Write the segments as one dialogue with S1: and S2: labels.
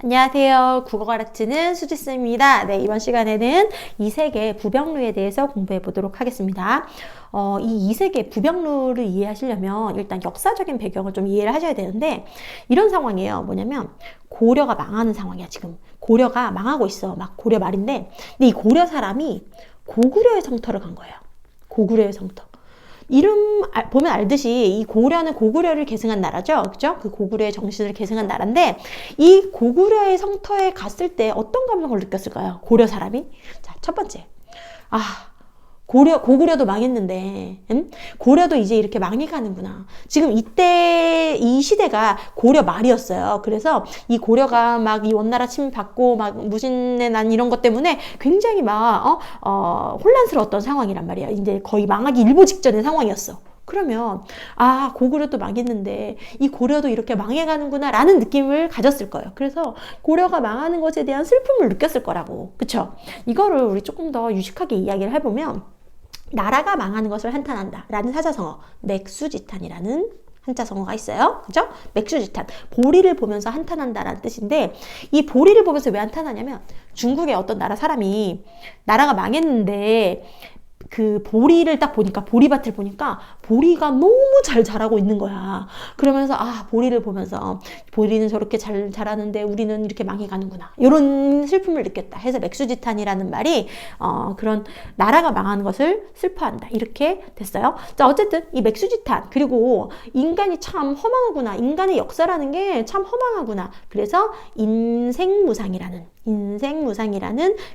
S1: 안녕하세요. 국어 가르치는 수지쌤입니다. 네, 이번 시간에는 이세계 부병루에 대해서 공부해 보도록 하겠습니다. 이 이세계 부병루를 이해하시려면 일단 역사적인 배경을 좀 이해를 하셔야 되는데, 이런 상황이에요. 뭐냐면 고려가 망하는 상황이야. 지금 고려가 망하고 있어. 막 고려 말인데, 근데 이 고려 사람이 고구려의 성터를 간 거예요. 고구려의 성터. 이름 보면 알듯이 이 고려는 고구려를 계승한 나라죠. 그죠? 그 고구려의 정신을 계승한 나라인데, 이 고구려의 성터에 갔을 때 어떤 감정을 느꼈을까요? 고려 사람이. 자, 첫 번째. 고구려도 망했는데, 고려도 이제 이렇게 망해가는구나. 지금 이 시대가 고려 말이었어요. 그래서 이 고려가 막 이 원나라 침받고 막 무신내 난 이런 것 때문에 굉장히 막, 혼란스러웠던 상황이란 말이야. 이제 거의 망하기 일보 직전의 상황이었어. 그러면, 고구려도 망했는데, 이 고려도 이렇게 망해가는구나, 라는 느낌을 가졌을 거예요. 그래서 고려가 망하는 것에 대한 슬픔을 느꼈을 거라고. 그쵸? 이거를 우리 조금 더 유식하게 이야기를 해보면, 나라가 망하는 것을 한탄한다 라는 사자성어, 맥수지탄이라는 한자성어가 있어요. 그죠? 맥수지탄. 보리를 보면서 한탄한다 라는 뜻인데, 이 보리를 보면서 왜 한탄하냐면, 중국의 어떤 나라 사람이 나라가 망했는데 그 보리를 딱 보니까, 보리밭을 보니까 보리가 너무 잘 자라고 있는 거야. 그러면서 보리를 보면서 보리는 저렇게 잘 자라는데 우리는 이렇게 망해가는구나, 이런 슬픔을 느꼈다 해서 맥수지탄이라는 말이 그런 나라가 망하는 것을 슬퍼한다, 이렇게 됐어요. 자, 어쨌든 이 맥수지탄, 그리고 인간이 참 허망하구나, 인간의 역사라는 게 참 허망하구나, 그래서 인생무상이라는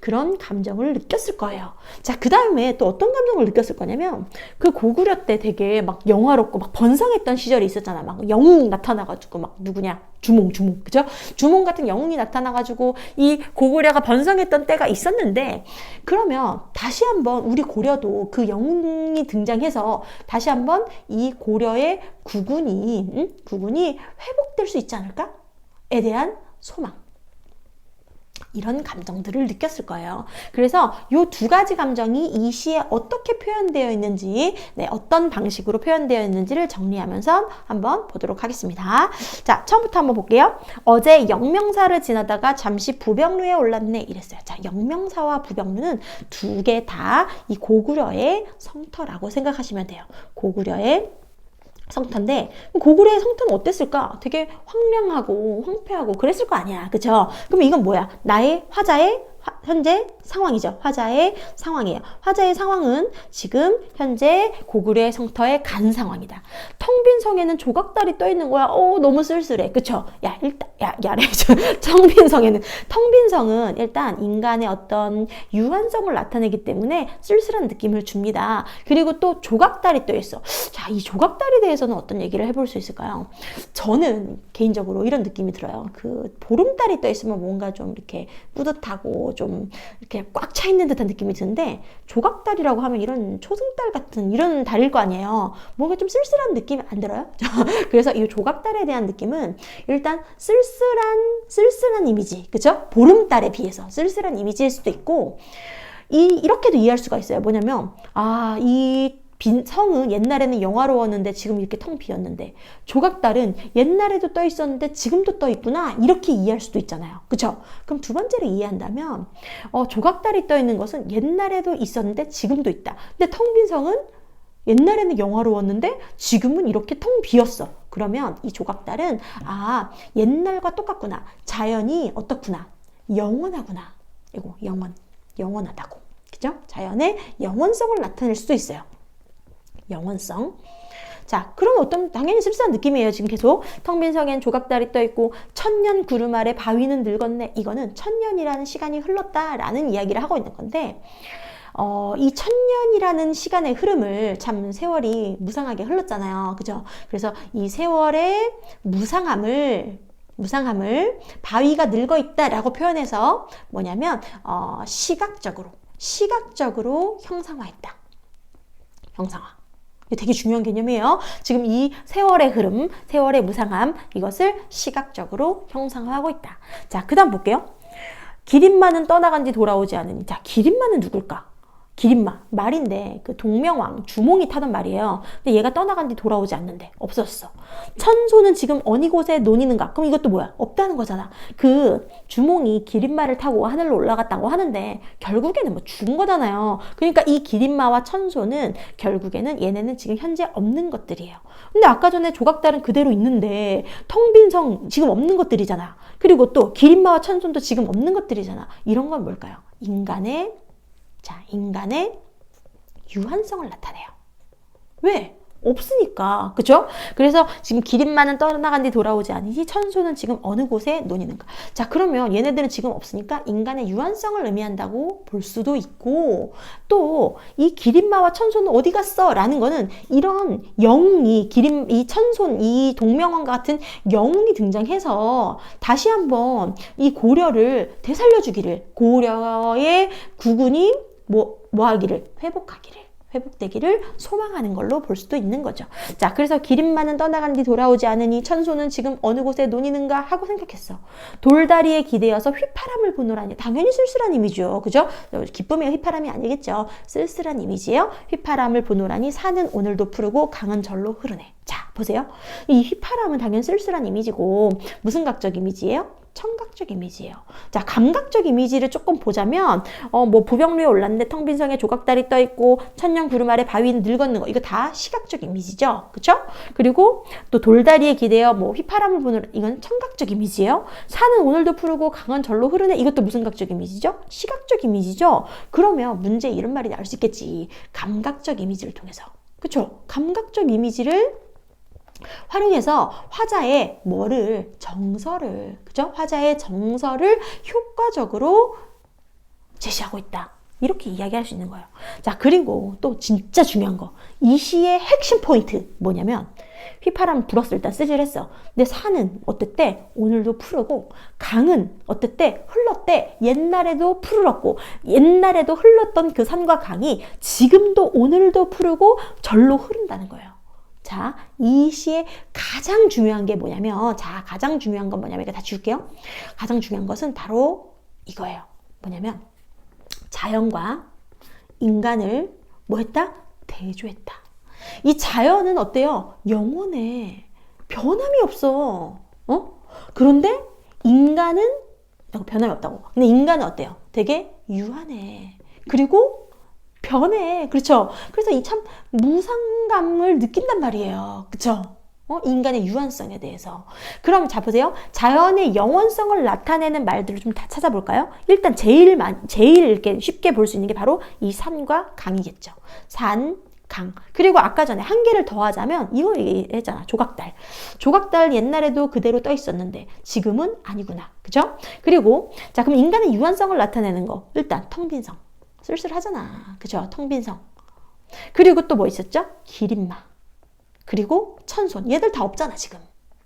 S1: 그런 감정을 느꼈을 거예요. 자, 그 다음에 또 어떤 감정을 느꼈을 거냐면, 그 고구려 때 되게 막 영화롭고 막 번성했던 시절이 있었잖아. 막 영웅 나타나가지고, 막 누구냐? 주몽, 그죠? 주몽 같은 영웅이 나타나가지고 이 고구려가 번성했던 때가 있었는데, 그러면 다시 한번 우리 고려도 그 영웅이 등장해서 다시 한번 이 고려의 국운이 회복될 수 있지 않을까?에 대한 소망. 이런 감정들을 느꼈을 거예요. 그래서 이 두 가지 감정이 이 시에 어떻게 표현되어 있는지, 어떤 방식으로 표현되어 있는지를 정리하면서 한번 보도록 하겠습니다. 자, 처음부터 한번 볼게요. 어제 영명사를 지나다가 잠시 부병루에 올랐네, 이랬어요. 자, 영명사와 부병루는 두 개 다 이 고구려의 성터라고 생각하시면 돼요. 고구려의 성터인데, 고구려의 성터는 어땠을까? 되게 황량하고 황폐하고 그랬을 거 아니야. 그쵸? 그럼 이건 뭐야? 나의 화자의 현재 상황이죠. 화자의 상황이에요. 화자의 상황은 지금 현재 고구려의 성터에 간 상황이다. 텅 빈 성에는 조각달이 떠 있는 거야. 너무 쓸쓸해. 그쵸? 텅 빈 성은 일단 인간의 어떤 유한성을 나타내기 때문에 쓸쓸한 느낌을 줍니다. 그리고 또 조각달이 떠 있어. 자, 이 조각달에 대해서는 어떤 얘기를 해볼 수 있을까요? 저는 개인적으로 이런 느낌이 들어요. 그 보름달이 떠 있으면 뭔가 좀 이렇게 뿌듯하고 좀 이렇게 꽉 차 있는 듯한 느낌이 드는데, 조각달이라고 하면 이런 초승달 같은 이런 달일 거 아니에요. 뭔가 좀 쓸쓸한 느낌이 안 들어요? 그래서 이 조각달에 대한 느낌은 일단 쓸쓸한 이미지, 그죠? 보름달에 비해서 쓸쓸한 이미지일 수도 있고, 이렇게도 이해할 수가 있어요. 뭐냐면, 이 성은 옛날에는 영화로웠는데 지금 이렇게 텅 비었는데, 조각달은 옛날에도 떠 있었는데 지금도 떠 있구나, 이렇게 이해할 수도 있잖아요. 그쵸? 그럼 두 번째를 이해한다면, 조각달이 떠 있는 것은 옛날에도 있었는데 지금도 있다. 근데 텅 빈 성은 옛날에는 영화로웠는데 지금은 이렇게 텅 비었어. 그러면 이 조각달은 옛날과 똑같구나, 자연이 어떻구나, 영원하구나, 이거 영원하다고. 그죠? 자연의 영원성을 나타낼 수도 있어요. 영원성. 자, 그럼 당연히 쓸쓸한 느낌이에요. 지금 계속 텅 빈 성엔 조각달이 떠 있고, 천년 구름 아래 바위는 늙었네. 이거는 천년이라는 시간이 흘렀다라는 이야기를 하고 있는 건데, 이 천년이라는 시간의 흐름을, 참 세월이 무상하게 흘렀잖아요. 그죠? 그래서 이 세월의 무상함을 바위가 늙어 있다라고 표현해서 뭐냐면, 시각적으로 형상화했다. 형상화. 되게 중요한 개념이에요. 지금 이 세월의 흐름, 세월의 무상함, 이것을 시각적으로 형상화하고 있다. 자, 그 다음 볼게요. 기린마는 떠나간 뒤 돌아오지 않으니. 자, 기린마는 누굴까? 기린마 말인데 그 동명왕 주몽이 타던 말이에요. 근데 얘가 떠나간 뒤 돌아오지 않는데 없었어. 천소는 지금 어느 곳에 논이는가? 그럼 이것도 뭐야? 없다는 거잖아. 그 주몽이 기린마를 타고 하늘로 올라갔다고 하는데 결국에는 뭐 죽은 거잖아요. 그러니까 이 기린마와 천소는 결국에는 얘네는 지금 현재 없는 것들이에요. 근데 아까 전에 조각달은 그대로 있는데 텅 빈 성 지금 없는 것들이잖아. 그리고 또 기린마와 천손도 지금 없는 것들이잖아. 이런 건 뭘까요? 인간의 유한성을 나타내요. 왜? 없으니까. 그죠? 그래서 지금 기린마는 떠나간 뒤 돌아오지 않으니 천소는 지금 어느 곳에 논이는가. 자, 그러면 얘네들은 지금 없으니까 인간의 유한성을 의미한다고 볼 수도 있고, 또 이 기린마와 천소는 어디 갔어? 라는 거는 이런 영웅이 이 천손, 이 동명왕과 같은 영웅이 등장해서 다시 한번 이 고려를 되살려주기를, 고려의 국운이 뭐하기를, 회복되기를 소망하는 걸로 볼 수도 있는 거죠. 자, 그래서 기린마는 떠나간 뒤 돌아오지 않으니 천소는 지금 어느 곳에 논이는가 하고 생각했어. 돌다리에 기대어서 휘파람을 보노라니. 당연히 쓸쓸한 이미지요. 그죠? 기쁨의 휘파람이 아니겠죠. 쓸쓸한 이미지예요. 휘파람을 보노라니 산은 오늘도 푸르고 강은 절로 흐르네. 자, 보세요. 이 휘파람은 당연히 쓸쓸한 이미지고 무슨 각적 이미지예요? 청각적 이미지예요. 자, 감각적 이미지를 조금 보자면 부병루에 올랐는데 텅 빈 성에 조각달이 떠 있고 천년 구름 아래 바위는 늙었는 거, 이거 다 시각적 이미지죠. 그쵸? 그리고 또 돌다리에 기대어 휘파람을 보는, 이건 청각적 이미지예요. 산은 오늘도 푸르고 강은 절로 흐르네, 이것도 무슨 각적 이미지죠? 시각적 이미지죠. 그러면 문제 이런 말이 나올 수 있겠지. 감각적 이미지를 통해서. 그쵸? 감각적 이미지를 활용해서 화자의 정서를, 그죠? 화자의 정서를 효과적으로 제시하고 있다. 이렇게 이야기할 수 있는 거예요. 자, 그리고 또 진짜 중요한 거. 이 시의 핵심 포인트 뭐냐면, 휘파람 불었을 때 쓰질했어. 근데 산은 어땠대? 오늘도 푸르고, 강은 어땠대? 흘렀대. 옛날에도 푸르렀고, 옛날에도 흘렀던 그 산과 강이 지금도 오늘도 푸르고 절로 흐른다는 거예요. 자, 이 시의 가장 중요한 게 뭐냐면, 가장 중요한 건 뭐냐면, 이거 다 지울게요. 가장 중요한 것은 바로 이거예요. 뭐냐면, 자연과 인간을 뭐했다? 대조했다. 이 자연은 어때요? 영원해. 변함이 없어. 그런데 인간은 변함이 없다고. 근데 인간은 어때요? 되게 유한해. 그리고 변해. 그렇죠? 그래서 이 참 무상감을 느낀단 말이에요. 그렇죠? 인간의 유한성에 대해서. 그럼 자, 보세요. 자연의 영원성을 나타내는 말들을 좀 다 찾아볼까요? 일단 제일 이렇게 쉽게 볼 수 있는 게 바로 이 산과 강이겠죠. 산, 강. 그리고 아까 전에 한 개를 더하자면 이거 얘기했잖아. 조각달 옛날에도 그대로 떠 있었는데 지금은 아니구나. 그죠? 그리고 자, 그럼 인간의 유한성을 나타내는 거. 일단 텅 빈 성. 쓸쓸하잖아. 그죠? 텅 빈 성. 그리고 또 뭐 있었죠? 기린마. 그리고 천손. 얘들 다 없잖아, 지금.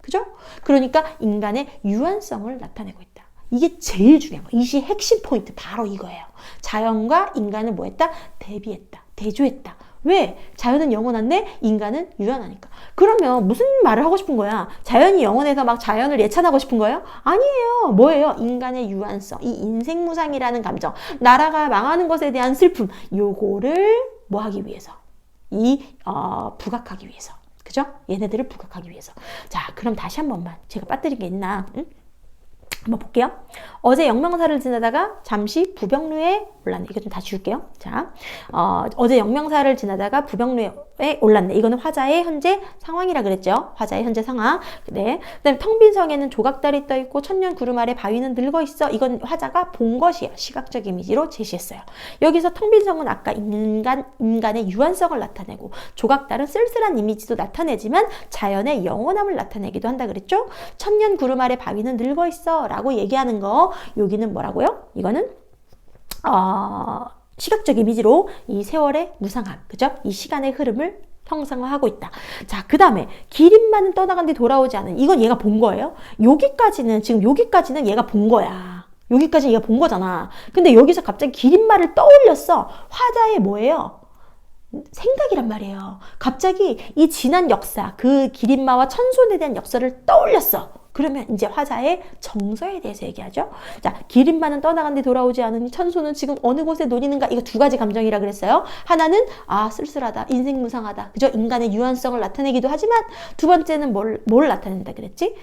S1: 그죠? 그러니까 인간의 유한성을 나타내고 있다. 이게 제일 중요한 거. 이 시의 핵심 포인트 바로 이거예요. 자연과 인간을 뭐 했다? 대비했다. 대조했다. 왜? 자연은 영원한데 인간은 유한하니까. 그러면 무슨 말을 하고 싶은 거야? 자연이 영원해서 막 자연을 예찬하고 싶은 거예요? 아니에요. 뭐예요? 인간의 유한성, 이 인생무상이라는 감정, 나라가 망하는 것에 대한 슬픔, 요거를 뭐 하기 위해서? 부각하기 위해서. 그죠? 얘네들을 부각하기 위해서. 자, 그럼 다시 한 번만. 제가 빠뜨린 게 있나? 응? 한번 볼게요. 어제 영명사를 지나다가 잠시 부병루에 올랐네. 이거 좀 다 지울게요. 자, 어제 영명사를 지나다가 부병루에 올랐네. 이거는 화자의 현재 상황이라 그랬죠. 화자의 현재 상황. 네. 그다음에 텅 빈 성에는 조각달이 떠 있고 천년 구름 아래 바위는 늙어 있어. 이건 화자가 본 것이에요. 시각적 이미지로 제시했어요. 여기서 텅 빈 성은 아까 인간의 유한성을 나타내고, 조각달은 쓸쓸한 이미지도 나타내지만 자연의 영원함을 나타내기도 한다 그랬죠. 천년 구름 아래 바위는 늙어 있어 라고 얘기하는 거. 여기는 뭐라고요? 이거는 시각적 이미지로 이 세월의 무상함, 그죠? 이 시간의 흐름을 형상화하고 있다. 자, 그 다음에 기린마는 떠나간 뒤 돌아오지 않은, 이건 얘가 본 거예요. 지금 여기까지는 얘가 본 거야. 여기까지는 얘가 본 거잖아. 근데 여기서 갑자기 기린마를 떠올렸어. 화자의 뭐예요? 생각이란 말이에요. 갑자기 이 지난 역사, 그 기린마와 천손에 대한 역사를 떠올렸어. 그러면 이제 화자의 정서에 대해서 얘기하죠. 자, 기린마는 떠나간 뒤 돌아오지 않으니 천소는 지금 어느 곳에 노리는가? 이거 두 가지 감정이라 그랬어요. 하나는 쓸쓸하다, 인생 무상하다, 그죠? 인간의 유한성을 나타내기도 하지만 두 번째는 뭘 나타낸다 그랬지?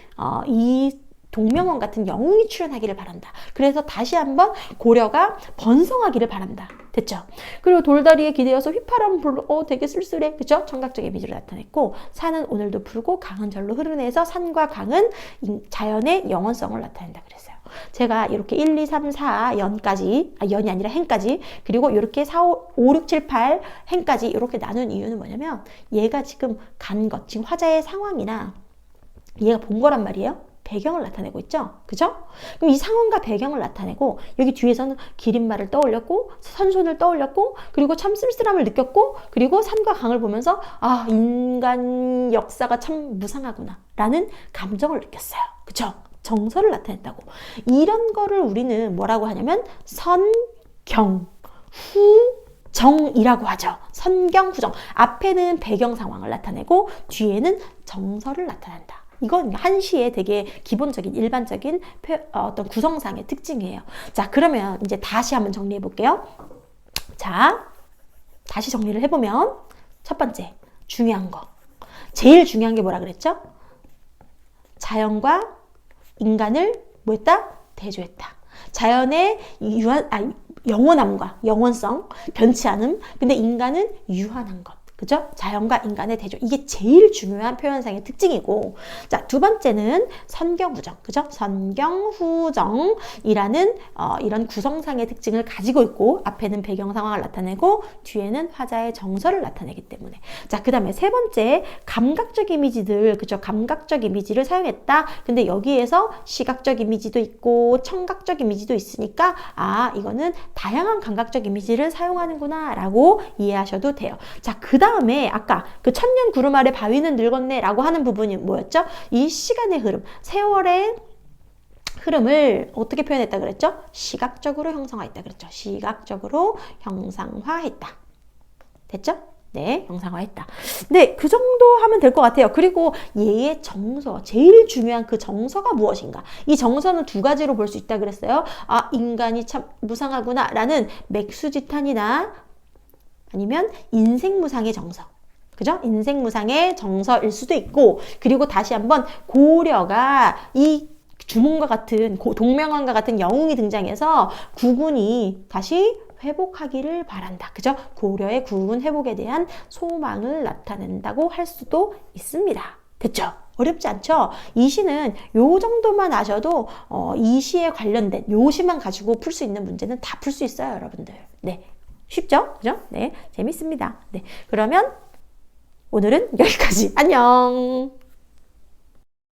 S1: 이 동명원 같은 영웅이 출연하기를 바란다. 그래서 다시 한번 고려가 번성하기를 바란다. 됐죠? 그리고 돌다리에 기대어서 휘파람 불러 되게 쓸쓸해. 그죠? 청각적 이미지를 나타냈고, 산은 오늘도 푸르고 강은 절로 흐르네서 산과 강은 자연의 영원성을 나타낸다 그랬어요. 제가 이렇게 1, 2, 3, 4 연까지, 연이 아니라 행까지, 그리고 이렇게 4, 5, 6, 7, 8 행까지 이렇게 나눈 이유는 뭐냐면, 얘가 지금 간 것, 지금 화자의 상황이나 얘가 본 거란 말이에요. 배경을 나타내고 있죠? 그죠? 그럼 이 상황과 배경을 나타내고, 여기 뒤에서는 기린마를 떠올렸고, 선손을 떠올렸고, 그리고 참 쓸쓸함을 느꼈고, 그리고 산과 강을 보면서 인간 역사가 참 무상하구나 라는 감정을 느꼈어요. 그죠? 정서를 나타냈다고. 이런 거를 우리는 뭐라고 하냐면 선경후정이라고 하죠. 선경후정. 앞에는 배경 상황을 나타내고 뒤에는 정서를 나타낸다. 이건 한시의 되게 기본적인 일반적인 어떤 구성상의 특징이에요. 자, 그러면 이제 다시 한번 정리해 볼게요. 자, 다시 정리를 해보면 첫 번째 중요한 거, 제일 중요한 게 뭐라 그랬죠? 자연과 인간을 뭐했다? 대조했다. 자연의 영원함과 영원성, 변치 않음. 근데 인간은 유한한 것. 그죠? 자연과 인간의 대조. 이게 제일 중요한 표현상의 특징이고. 자, 두 번째는 선경후정. 그죠? 선경후정이라는 이런 구성상의 특징을 가지고 있고, 앞에는 배경 상황을 나타내고, 뒤에는 화자의 정서를 나타내기 때문에. 자, 그 다음에 세 번째, 감각적 이미지들. 그죠? 감각적 이미지를 사용했다. 근데 여기에서 시각적 이미지도 있고, 청각적 이미지도 있으니까, 이거는 다양한 감각적 이미지를 사용하는구나, 라고 이해하셔도 돼요. 자, 그 다음에 아까 그 천년 구름 아래 바위는 늙었네 라고 하는 부분이 뭐였죠? 이 시간의 흐름, 세월의 흐름을 어떻게 표현했다 그랬죠? 시각적으로 형상화했다 그랬죠. 시각적으로 형상화했다. 됐죠? 네, 형상화했다. 네, 그 정도 하면 될 것 같아요. 그리고 얘의 정서, 제일 중요한 그 정서가 무엇인가? 이 정서는 두 가지로 볼 수 있다 그랬어요. 인간이 참 무상하구나 라는 맥수지탄이나 아니면 인생무상의 정서. 그죠? 인생무상의 정서일 수도 있고, 그리고 다시 한번 고려가 이 주몽과 같은, 동명왕과 같은 영웅이 등장해서 국운이 다시 회복하기를 바란다. 그죠? 고려의 국운 회복에 대한 소망을 나타낸다고 할 수도 있습니다. 됐죠? 어렵지 않죠? 이 시는 요 정도만 아셔도 이 시에 관련된 요 시만 가지고 풀 수 있는 문제는 다 풀 수 있어요, 여러분들. 네. 쉽죠? 그죠? 네, 재밌습니다. 네, 그러면 오늘은 여기까지. 안녕!